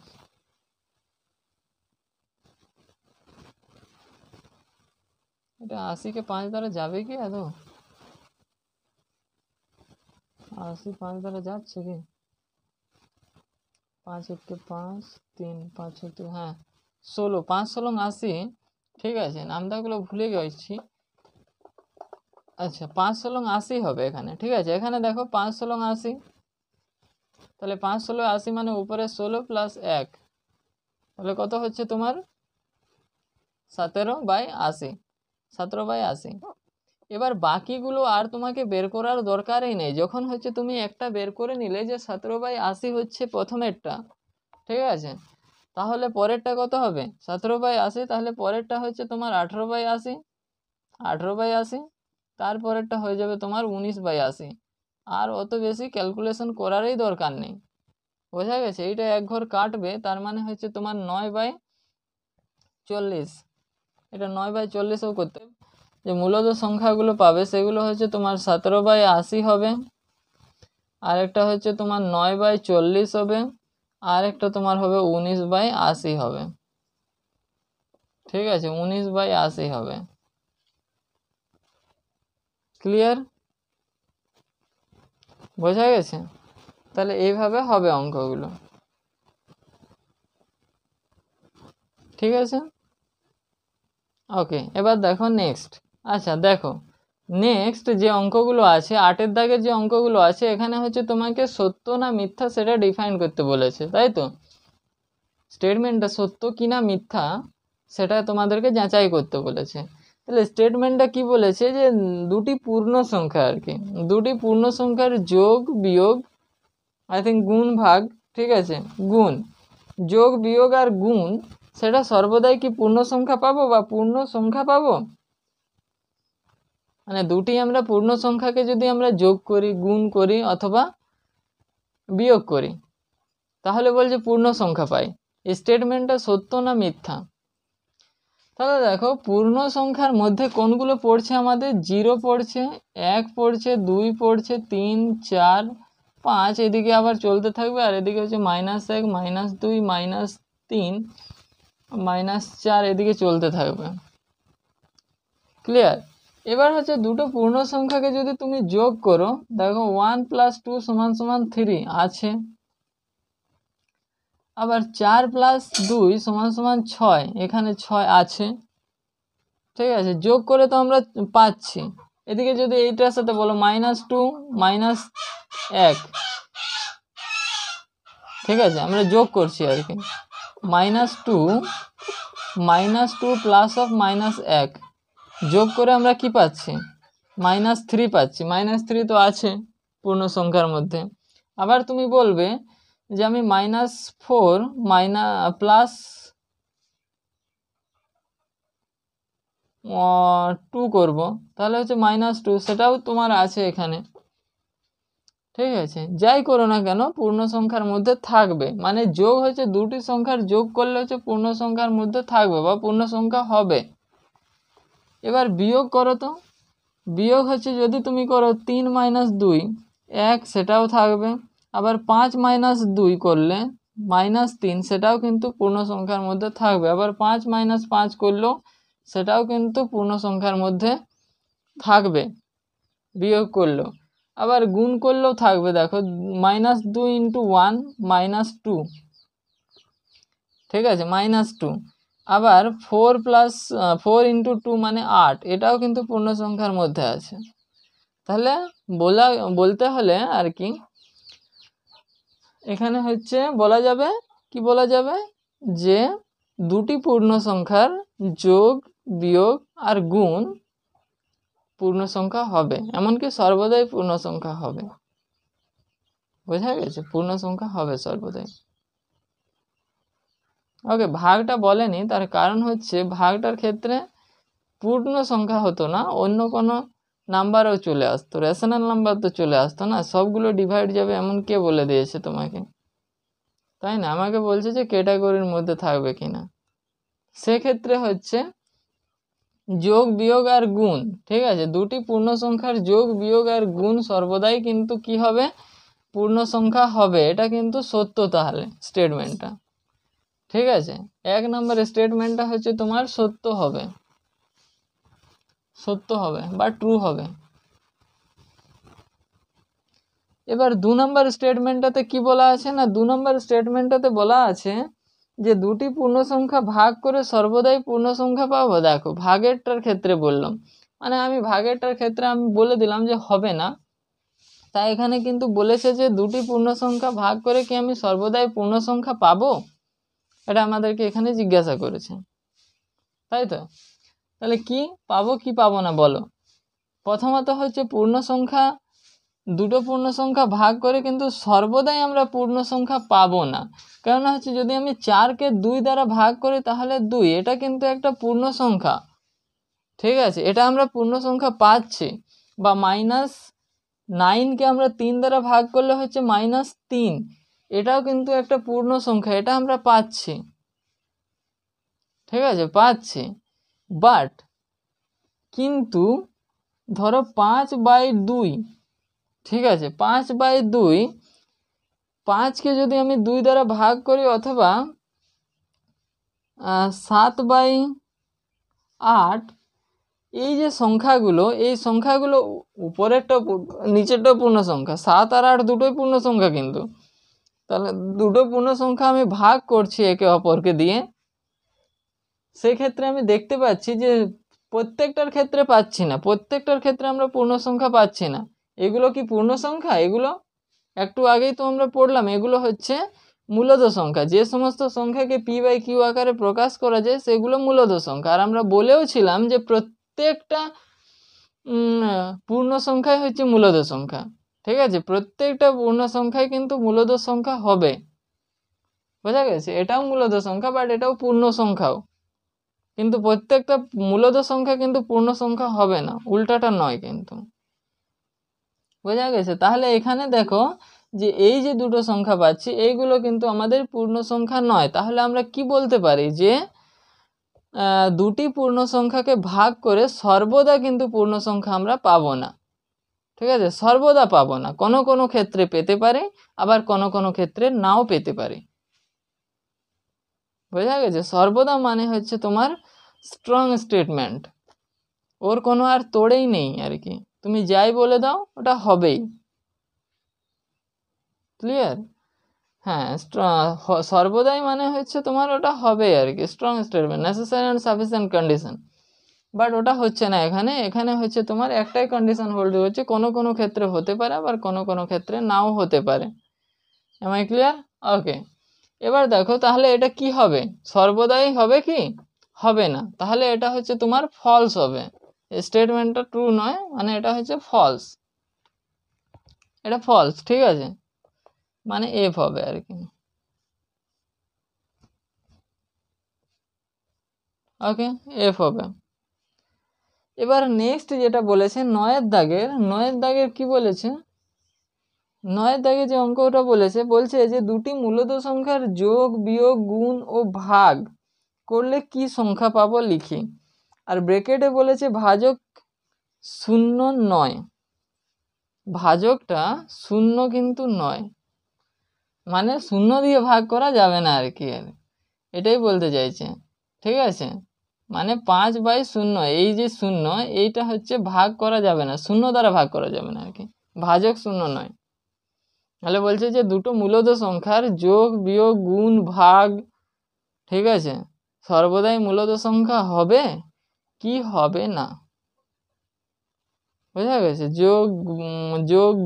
এটা 80-কে 5 দ্বারা যাবে কি আদৌ? 80 5 দ্বারা যাচ্ছে কি? 5 1 5 3 5 1, হ্যাঁ 16, 5 16 80। ঠিক আছে, নামটাগুলো ভুলে গেছি। আচ্ছা, 5 16 80 হবে এখানে। ঠিক আছে, এখানে দেখো 5 16 80, তাহলে 5 16 80 মানে উপরে 16 প্লাস 1, তাহলে কত হচ্ছে তোমার? 17/80। 17/80। এবার বাকিগুলো আর তোমাকে বের করার দরকারই নেই। যখন হচ্ছে তুমি একটা বের করে নিলে যে 17/80 হচ্ছে প্রথমেরটা, ঠিক আছে, তাহলে পরেরটা কত হবে? 17/80। তাহলে পরেরটা হচ্ছে তোমার 18/80, 18/80। তারপরেরটা হয়ে যাবে তোমার 19/80। আর অত বেশি ক্যালকুলেশন করারই দরকার নেই, বোঝা গেছে? এইটা এক ঘর কাটবে, তার মানে হচ্ছে তোমার 9/40। এটা 9/40ও করতে, যে মূলত সংখ্যাগুলো পাবে সেগুলো হচ্ছে তোমার 17/80 হবে, আর একটা হচ্ছে তোমার 9/40 হবে, আর একটা তোমার হবে 19/80 হবে। ঠিক আছে, 19/80 হবে। ক্লিয়ার? বোঝা গেছে? তাহলে এইভাবে হবে অঙ্কগুলো। ঠিক আছে, ওকে। এবার দেখো নেক্সট। আচ্ছা দেখো, নেক্সট যে অঙ্কগুলো আছে, 8-এর দাগের যে অঙ্কগুলো আছে, এখানে হচ্ছে তোমাকে সত্য না মিথ্যা সেটা ডিফাইন করতে বলেছে, তাই তো? স্টেটমেন্টটা সত্য কি না মিথ্যা সেটা তোমাদেরকে যাচাই করতে বলেছে। তাহলে স্টেটমেন্টটা কি বলেছে, যে দুটি পূর্ণ সংখ্যা আর কি, দুটি পূর্ণ সংখ্যার যোগ বিয়োগ, আই থিঙ্ক গুণ ভাগ, ঠিক আছে, গুণ, যোগ বিয়োগ আর গুণ, সেটা সর্বদাই কি পূর্ণ সংখ্যা পাবো বা পূর্ণ সংখ্যা পাবো? মানে দুটি আমরা পূর্ণ সংখ্যাকে যদি আমরা যোগ করি, গুণ করি অথবা বিয়োগ করি, তাহলে বলছে পূর্ণ সংখ্যা পাই। স্টেটমেন্টটা সত্য না মিথ্যা? তাহলে দেখো, পূর্ণ সংখ্যার মধ্যে কোনগুলো পড়ছে আমাদের? 0 পড়ছে, 1 পড়ছে, 2 পড়ছে, 3, 4, 5, এদিকে আবার চলতে থাকবে, আর এদিকে হচ্ছে -1, -2, -3, -4, এদিকে চলতে থাকবে। ক্লিয়ার? এবার হচ্ছে দুটো পূর্ণ সংখ্যাকে যদি তুমি যোগ করো, দেখো 1 + 2 = 3 আছে, আবার 4 + 2 = 6, এখানে 6 আছে। ঠিক আছে, যোগ করে তো আমরা পাচ্ছি। এদিকে যদি এইটার সাথে বলো -2 -1, ঠিক আছে, আমরা যোগ করছি আর কি, -2 +1, যোগ করে আমরা কি পাচ্ছি? -3 পাচ্ছি। -3 তো আছে পূর্ণ সংখ্যার মধ্যে। আবার তুমি বলবে যে আমি -4 +2 করব, তাহলে হচ্ছে -2, সেটাও তোমার আছে এখানে। ঠিক আছে, যাই করো না কেন পূর্ণ সংখ্যার মধ্যে থাকবে, মানে যোগ হচ্ছে দুটি সংখ্যার যোগ করলে হচ্ছে পূর্ণ সংখ্যার মধ্যে থাকবে বা পূর্ণ সংখ্যা হবে। এবার বিয়োগ করো তো, বিয়োগ হচ্ছে যদি তুমি করো 3 - 2, 1, সেটাও থাকবে। আবার 5 - 2 করলে -3, সেটাও কিন্তু পূর্ণ সংখ্যার মধ্যে থাকবে। আবার 5 - 5 করলেও সেটাও কিন্তু পূর্ণ সংখ্যার মধ্যে থাকবে, বিয়োগ করলেও। আবার গুণ করলেও থাকবে, দেখো -2 × 1 -2, ঠিক আছে, -2। আবার 4 × 2 মানে 8, এটাও কিন্তু পূর্ণ সংখ্যার মধ্যে আছে। তাহলে বলতে হলে আর কি, এখানে হচ্ছে বলা যাবে, কি বলা যাবে, যে দুটি পূর্ণ সংখ্যার যোগ বিয়োগ আর গুণ পূর্ণ সংখ্যা হবে, এমনকি সর্বদাই পূর্ণ সংখ্যা হবে। বোঝা গেছে? পূর্ণ সংখ্যা হবে সর্বদাই। ওকে, ভাগটা বলেনি, তার কারণ হচ্ছে ভাগটার ক্ষেত্রে পূর্ণ সংখ্যা হতো না, অন্য কোনো নাম্বারও চলে আসতো, রেশনাল নাম্বার তো চলে আসতো না, সবগুলো ডিভাইড যাবে এমন কে বলে দিয়েছে তোমাকে? তাই না? আমাকে বলছে যে ক্যাটাগরির মধ্যে থাকবে কিনা। সেক্ষেত্রে হচ্ছে যোগ বিয়োগ আর গুণ, ঠিক আছে, দুটি পূর্ণ সংখ্যার যোগ বিয়োগ আর গুণ সর্বদাই কিন্তু কি হবে? পূর্ণ সংখ্যা হবে। এটা কিন্তু সত্য তাহলে স্টেটমেন্টটা, ঠিক আছে। 1 নম্বর স্টেটমেন্টটা হচ্ছে তোমার সত্য হবে, সত্য হবে বা ট্রু হবে। এবার 2 নম্বর স্টেটমেন্টটাতে কি বলা আছে না, 2 নম্বর স্টেটমেন্টটাতে বলা আছে যে দুটি পূর্ণ সংখ্যা ভাগ করে সর্বদাই পূর্ণ সংখ্যা পাবো। দেখো ভাগেরটার ক্ষেত্রে বললাম, মানে আমি ভাগেরটার ক্ষেত্রে আমি বলে দিলাম যে হবে না, তাই এখানে কিন্তু বলেছে যে দুটি পূর্ণ সংখ্যা ভাগ করে কি আমি সর্বদাই পূর্ণ সংখ্যা পাবো, এটা আমাদেরকে এখানে জিজ্ঞাসা করেছে, তাই তো? তাহলে কি পাবো কি পাবো না বলো। প্রথমত হচ্ছে পূর্ণ সংখ্যা দুটো পূর্ণ সংখ্যা ভাগ করে কিন্তু সর্বদাই আমরা পূর্ণ সংখ্যা পাবো না। কেননা হচ্ছে যদি আমি 4কে 2 দ্বারা ভাগ করি তাহলে 2, এটা কিন্তু একটা পূর্ণ সংখ্যা, ঠিক আছে, এটা আমরা পূর্ণ সংখ্যা পাচ্ছি। বা -9কে আমরা 3 দ্বারা ভাগ করলে হচ্ছে -3, এটাও কিন্তু একটা পূর্ণ সংখ্যা, এটা আমরা পাচ্ছি, ঠিক আছে, পাচ্ছি। বাট কিন্তু ধরো 5/2, ঠিক আছে, 5/2, 5কে যদি আমি 2 দ্বারা ভাগ করি অথবা 7/8, এই যে সংখ্যাগুলো, এই সংখ্যাগুলো উপরেরটা নিচেরটা পূর্ণ সংখ্যা, 7 আর 8 দুটোই পূর্ণ সংখ্যা, কিন্তু তাহলে দুটো পূর্ণ সংখ্যা আমি ভাগ করছি একে অপরকে দিয়ে, সেই ক্ষেত্রে আমি দেখতে পাচ্ছি যে প্রত্যেকটার ক্ষেত্রে পাচ্ছি না, প্রত্যেকটার ক্ষেত্রে আমরা পূর্ণ সংখ্যা পাচ্ছি না। এগুলো কি পূর্ণ সংখ্যা? এগুলো একটু আগেই তো আমরা পড়লাম, এগুলো হচ্ছে মূলদ সংখ্যা। যে সমস্ত সংখ্যাকে p/q আকারে প্রকাশ করা যায় সেগুলো মূলদ সংখ্যা। আর আমরা বলেও ছিলাম যে প্রত্যেকটা পূর্ণ সংখ্যাই হচ্ছে মূলদ সংখ্যা, ঠিক আছে, প্রত্যেকটা পূর্ণ সংখ্যাই কিন্তু মূলদ সংখ্যা হবে, বোঝা গেছে? এটাও মূলদ সংখ্যা, বাট এটাও পূর্ণ সংখ্যাও, কিন্তু প্রত্যেকটা মূলদ সংখ্যা কিন্তু পূর্ণ সংখ্যা হবে না, উল্টাটা নয় কিন্তু, বোঝা গেছে? তাহলে এখানে দেখো যে এই যে দুটো সংখ্যা পাচ্ছি এইগুলো কিন্তু আমাদের পূর্ণ সংখ্যা নয়। তাহলে আমরা কি বলতে পারি যে দুটি পূর্ণ সংখ্যাকে ভাগ করে সর্বদা কিন্তু পূর্ণ সংখ্যা আমরা পাবো না, ঠিক আছে, সর্বদা পাবো না, কোনো কোনো ক্ষেত্রে পেতে পারে, আবার কোনো কোনো ক্ষেত্রে নাও পেতে পারে, বোঝা গেছে? সর্বদা মানে হচ্ছে তোমার স্ট্রং স্টেটমেন্ট, ওর কোনো আর তোড়েই নেই আর কি, তুমি যাই বলে দাও ওটা হবেই, ক্লিয়ার? হ্যাঁ, সর্বদাই মানে হচ্ছে তোমার ওটা হবে আর কি, strong statement, necessary and sufficient condition. But ওটা হচ্ছে না এখানে, এখানে হচ্ছে তোমার একটাই কন্ডিশন হোল্ড হচ্ছে, কোনো কোনো ক্ষেত্রে হতে পারে আবার কোনো কোনো ক্ষেত্রে নাও হতে পারে। M I clear? ওকে, এবার দেখো তাহলে এটা কি হবে, সর্বদাই হবে কি? হবে না, তাহলে এটা হচ্ছে তোমার ফলস হবে, স্টেটমেন্টটা ট্রু নয়, মানে এটা হচ্ছে ফলস, এটা ফলস, ঠিক আছে, মানে এফ হবে আর কি। ওকে, এফ হবে। এবার নেক্সট যেটা বলেছে 9-এর দাগের কি বলেছে, 9-এর দাগে যে অঙ্কটা বলেছে, বলছে যে দুটি মূলদ সংখ্যার যোগ বিয়োগ গুণ ও ভাগ করলে কি সংখ্যা পাবো লিখি। আর ব্র্যাকেটে বলেছে ভাজক 0 নয়, ভাজকটা 0 কিন্তু নয়, মানে 0 দিয়ে ভাগ করা যাবে না আর কি, এটাই বলতে চাইছে, ঠিক আছে, মানে 5/0, এই যে 0 এইটা হচ্ছে ভাগ করা যাবে না, 0 দ্বারা ভাগ করা যাবে না আর কি, ভাজক 0 নয়। তাহলে বলছে যে দুটো মূলদ সংখ্যার যোগ বিয়োগ গুণ ভাগ, ঠিক আছে, সর্বদাই মূলদ সংখ্যা হবে কি হবে না, বোঝা গেছে? যোগ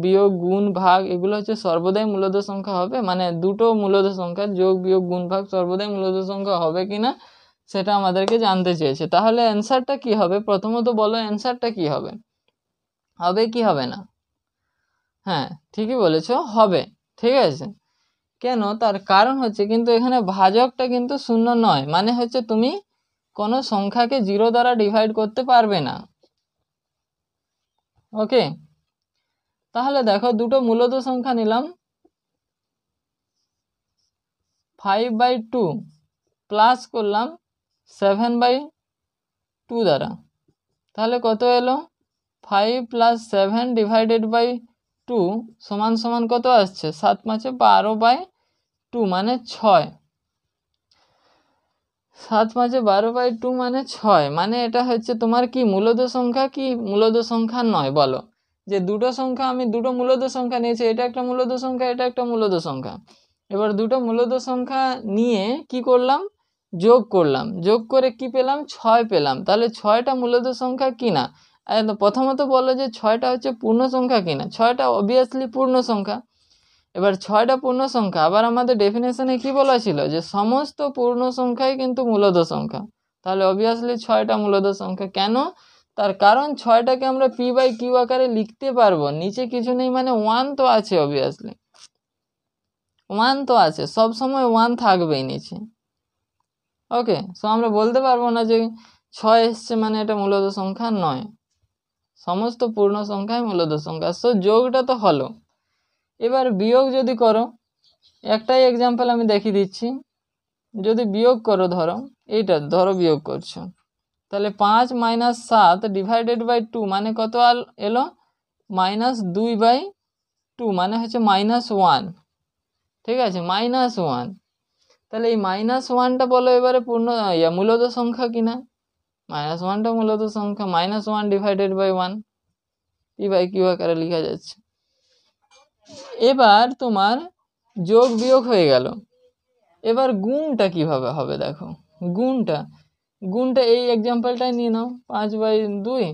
বিয়োগ গুণ ভাগ এগুলো হচ্ছে সর্বদাই মূলদ সংখ্যা হবে, মানে দুটো মূলদ সংখ্যার যোগ বিয়োগ গুণ ভাগ সর্বদাই মূলদ সংখ্যা হবে কিনা সেটা আমাদেরকে জানতে চেয়েছে। তাহলে অ্যান্সারটা কি হবে, প্রথমত বলো অ্যান্সারটা কি হবে, হবে কি হবে না? হ্যাঁ, ঠিকই বলেছো, হবে, ঠিক আছে। কেন? তার কারণ হচ্ছে কিন্তু এখানে ভাজকটা কিন্তু 0 নয়, মানে হচ্ছে তুমি কোনো সংখ্যাকে 0 দ্বারা ডিভাইড করতে পারবে না। ওকে, তাহলে দেখো দুটো মূলদ সংখ্যা নিলাম, 5/2 প্লাস করলাম 7/2 দ্বারা, তাহলে কত এলো? 5 + 7 / 2 সমান সমান কত আসছে? 7×5 = 12/2 মানে 6, 7×5 = 12/2 মানে 6, মানে এটা হচ্ছে তোমার কি মূলদ সংখ্যা কি মূলদ সংখ্যা নয়? বলো, যে দুটো সংখ্যা আমি দুটো মূলদ সংখ্যা নিয়েছি, এটা একটা মূলদ সংখ্যা, এটা একটা মূলদ সংখ্যা। এবার দুটো মূলদ সংখ্যা নিয়ে কি করলাম? যোগ করলাম, যোগ করে কি পেলাম? 6 পেলাম। তাহলে 6টা মূলদ সংখ্যা কিনা? প্রথমত বলো যে 6টা হচ্ছে পূর্ণ সংখ্যা কিনা। 6টা অবভিয়াসলি পূর্ণ সংখ্যা। এবার 6টা পূর্ণ সংখ্যা, আবার আমাদের ডেফিনেশনে কি বলা ছিল যে সমস্ত পূর্ণ সংখ্যাই কিন্তু মূলদ সংখ্যা, তাহলে অবভিয়াসলি 6টা মূলদ সংখ্যা। কেন? তার কারণ 6টাকে আমরা p/q আকারে লিখতে পারবো, নিচে কিছু নেই মানে 1 তো আছে, অবভিয়াসলি 1 তো আছে, সব সময় 1 থাকবেই নিচে। ওকে, সো আমরা বলতে পারবো না যে 6 এসছে মানে এটা মূলদ সংখ্যা নয়, সমস্ত পূর্ণ সংখ্যাই মূলদ সংখ্যা। সো যোগটা তো হলো, এবার বিয়োগ যদি করো, একটাই এক্সাম্পল আমি দেখিয়ে দিচ্ছি, যদি বিয়োগ করো, ধরো বিয়োগ করছো, তাহলে 5 - 7 / 2 মানে কত এলো, -2/2 মানে হচ্ছে -1, ঠিক আছে, -1। তাহলে এই -1টা বলো এবারে পূর্ণ মূলদ সংখ্যা কিনা, -1টা মূলদ সংখ্যা, -1 / 1 p/q আকারে লেখা যাচ্ছে। এবার তোমার যোগ বিয়োগ হয়ে গেল, এবার গুণটা কিভাবে হবে দেখো, গুণটা এই এক্সাম্পলটাই নিয়ে নাও, 5/2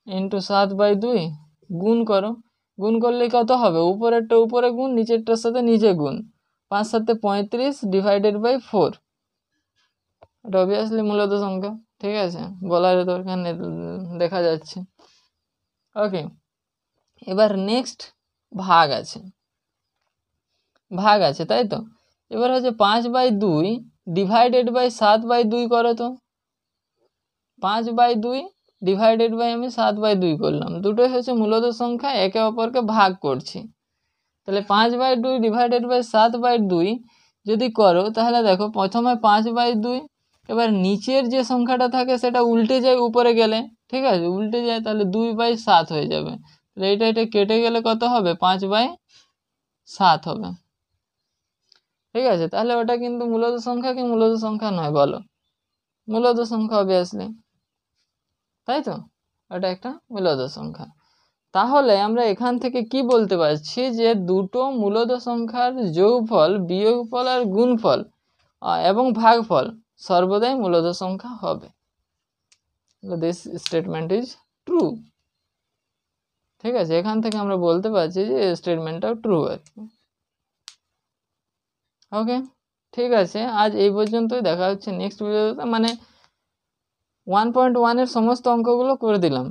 × 7/2 গুণ করো, গুণ করলে কত হবে, উপরেরটা উপরে গুণ, নিচেরটার সাথে নিচে গুণ, 5 × 7 = 35 / 4, এটা অবভিয়াসলি মূলদ সংখ্যা, ঠিক আছে, বলার দরকার নেই, দেখা যাচ্ছে। ওকে, এবার নেক্সট ভাগ আছে, তাই তো। এবার হচ্ছে 5/2 / 7/2 করো তো, 5/2 আমি 7/2 করলাম, দুটোই হচ্ছে মূলদ সংখ্যা, একে অপরকে ভাগ করছি। তাহলে 5/2 / 7/2 যদি করো, তাহলে দেখো প্রথমে 5/2, এবার নিচের যে সংখ্যাটা থাকে সেটা উল্টে যায় উপরে গেলে, ঠিক আছে, উল্টে যায়, তাহলে 2/7 হয়ে যাবে। তাহলে এটা কেটে গেলে কত হবে, 5/7 হবে, ঠিক আছে। তাহলে ওটা কিন্তু মূলদ সংখ্যা কি মূলদ সংখ্যা নয় বলো, মূলদ সংখ্যা অবভিয়াসলি, তাই তো, ওটা একটা মূলদ সংখ্যা। তাহলে আমরা এখান থেকে কি বলতে পারছি, যে দুটো মূলদ সংখ্যার যোগফল, বিয়োগফল আর গুণফল এবং ভাগফল সর্বদাই মূলদ সংখ্যা হবে। দিস স্টেটমেন্ট ইজ ট্রু, ঠিক আছে, এখান থেকে আমরা বলতে পারছি যে স্টেটমেন্টটা ট্রু আর কি। ওকে, ঠিক আছে, আজ এই পর্যন্তই, দেখা হচ্ছে নেক্সট ভিডিওতে, মানে 1.1 এর সমস্ত অঙ্কগুলো করে দিলাম।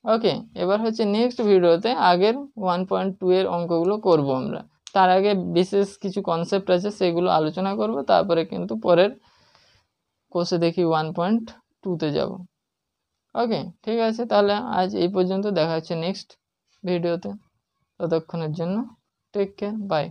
ওকে, এবার হচ্ছে নেক্সট ভিডিওতে আগের 1.2 এর অঙ্কগুলো করব আমরা, তার আগে বিশেষ কিছু কনসেপ্ট আছে সেগুলো আলোচনা করব, তারপরে কিন্তু পরের কোর্সে দেখি 1.2তে যাব। ওকে, ঠিক আছে, তাহলে আজ এই পর্যন্ত, দেখা হচ্ছে নেক্সট ভিডিওতে, ততক্ষণের জন্য টেক কেয়ার, বাই।